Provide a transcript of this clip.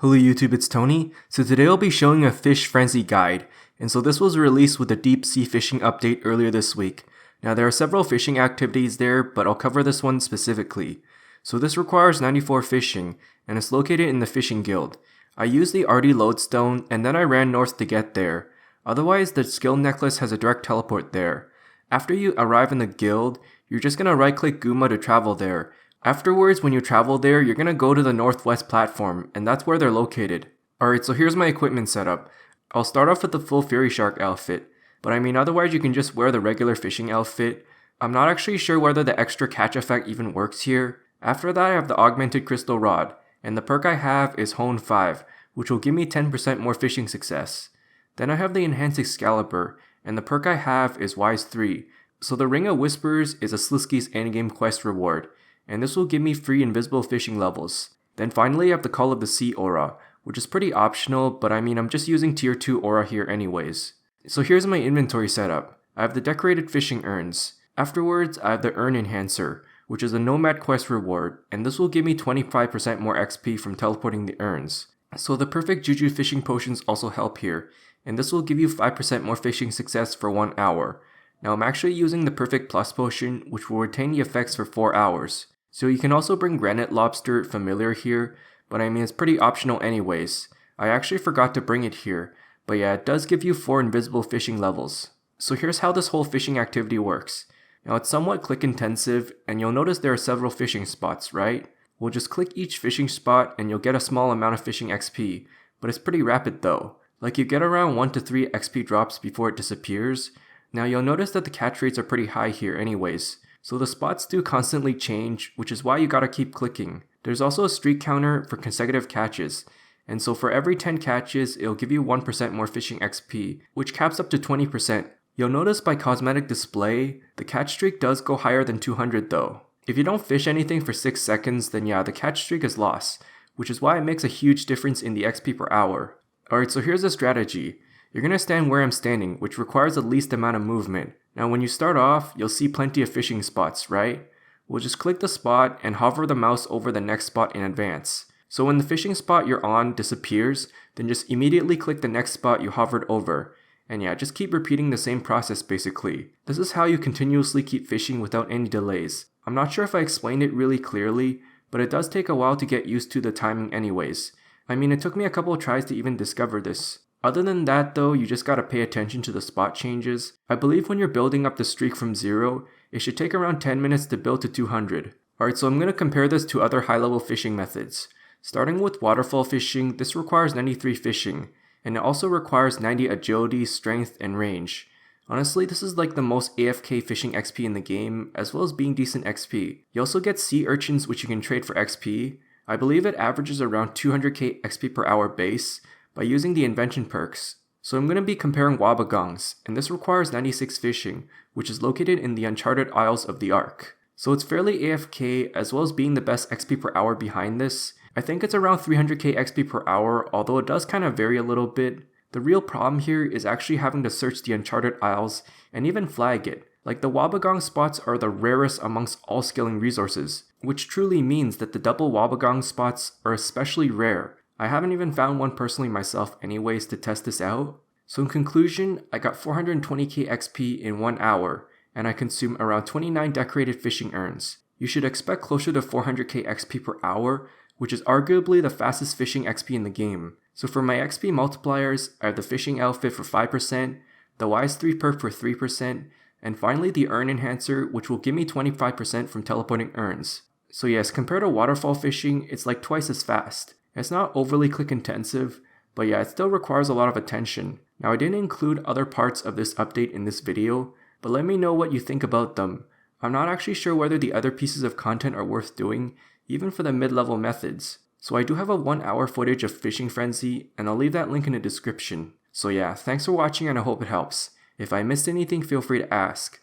Hello YouTube, it's Tony. So today I'll be showing a fish frenzy guide, and so this was released with a deep sea fishing update earlier this week. Now there are several fishing activities there, but I'll cover this one specifically. So this requires 94 fishing, and it's located in the fishing guild. I used the RD lodestone, and then I ran north to get there. Otherwise, the skill necklace has a direct teleport there. After you arrive in the guild, you're just gonna right click Guma to travel there. Afterwards, when you travel there, you're gonna go to the northwest platform, and that's where they're located. Alright, so here's my equipment setup. I'll start off with the full Fairy Shark outfit, but otherwise you can just wear the regular fishing outfit. I'm not actually sure whether the extra catch effect even works here. After that, I have the augmented crystal rod, and the perk I have is Hone 5, which will give me 10% more fishing success. Then I have the enhanced Excalibur, and the perk I have is Wise 3. So the Ring of Whispers is a Slisky's endgame quest reward, and this will give me free invisible fishing levels. Then finally I have the Call of the Sea aura, which is pretty optional, but I'm just using tier 2 aura here anyways. So here's my inventory setup. I have the decorated fishing urns. Afterwards, I have the Urn Enhancer, which is a Nomad quest reward, and this will give me 25% more XP from teleporting the urns. So the perfect Juju fishing potions also help here, and this will give you 5% more fishing success for 1 hour. Now I'm actually using the perfect plus potion, which will retain the effects for 4 hours. So you can also bring Granite Lobster familiar here, but it's pretty optional anyways. I actually forgot to bring it here, but yeah, it does give you 4 invisible fishing levels. So here's how this whole fishing activity works. Now it's somewhat click intensive, and you'll notice there are several fishing spots, right? We'll just click each fishing spot and you'll get a small amount of fishing XP, but it's pretty rapid though. Like you get around 1 to 3 XP drops before it disappears. Now you'll notice that the catch rates are pretty high here anyways. So the spots do constantly change, which is why you gotta keep clicking. There's also a streak counter for consecutive catches, and so for every 10 catches, it'll give you 1% more fishing XP, which caps up to 20%. You'll notice by cosmetic display, the catch streak does go higher than 200 though. If you don't fish anything for 6 seconds, then yeah, the catch streak is lost, which is why it makes a huge difference in the XP per hour. Alright, so here's the strategy. You're gonna stand where I'm standing, which requires the least amount of movement. Now when you start off, you'll see plenty of fishing spots, right? We'll just click the spot and hover the mouse over the next spot in advance. So when the fishing spot you're on disappears, then just immediately click the next spot you hovered over. And yeah, just keep repeating the same process basically. This is how you continuously keep fishing without any delays. I'm not sure if I explained it really clearly, but it does take a while to get used to the timing anyways. It took me a couple of tries to even discover this. Other than that though, you just gotta pay attention to the spot changes. I believe when you're building up the streak from 0, it should take around 10 minutes to build to 200. Alright, so I'm gonna compare this to other high level fishing methods. Starting with waterfall fishing, this requires 93 fishing, and it also requires 90 agility, strength, and range. Honestly, this is like the most AFK fishing XP in the game, as well as being decent XP. You also get sea urchins which you can trade for XP. I believe it averages around 200k XP per hour base, by using the invention perks. So I'm going to be comparing Wobbegongs, and this requires 96 fishing, which is located in the Uncharted Isles of the Ark. So it's fairly AFK, as well as being the best XP per hour behind this. I think it's around 300k XP per hour, although it does kind of vary a little bit. The real problem here is actually having to search the Uncharted Isles and even flag it. Like the Wobbegong spots are the rarest amongst all skilling resources, which truly means that the double Wobbegong spots are especially rare. I haven't even found one personally myself anyways to test this out. So in conclusion, I got 420k XP in 1 hour, and I consumed around 29 decorated fishing urns. You should expect closer to 400k XP per hour, which is arguably the fastest fishing XP in the game. So for my XP multipliers, I have the fishing outfit for 5%, the Wise 3 perk for 3%, and finally the Urn Enhancer, which will give me 25% from teleporting urns. So yes, compared to waterfall fishing, it's like twice as fast. It's not overly click intensive, but yeah, it still requires a lot of attention. Now I didn't include other parts of this update in this video, but let me know what you think about them. I'm not actually sure whether the other pieces of content are worth doing, even for the mid-level methods. So I do have a 1 hour footage of Fishing Frenzy, and I'll leave that link in the description. So yeah, thanks for watching and I hope it helps. If I missed anything, feel free to ask.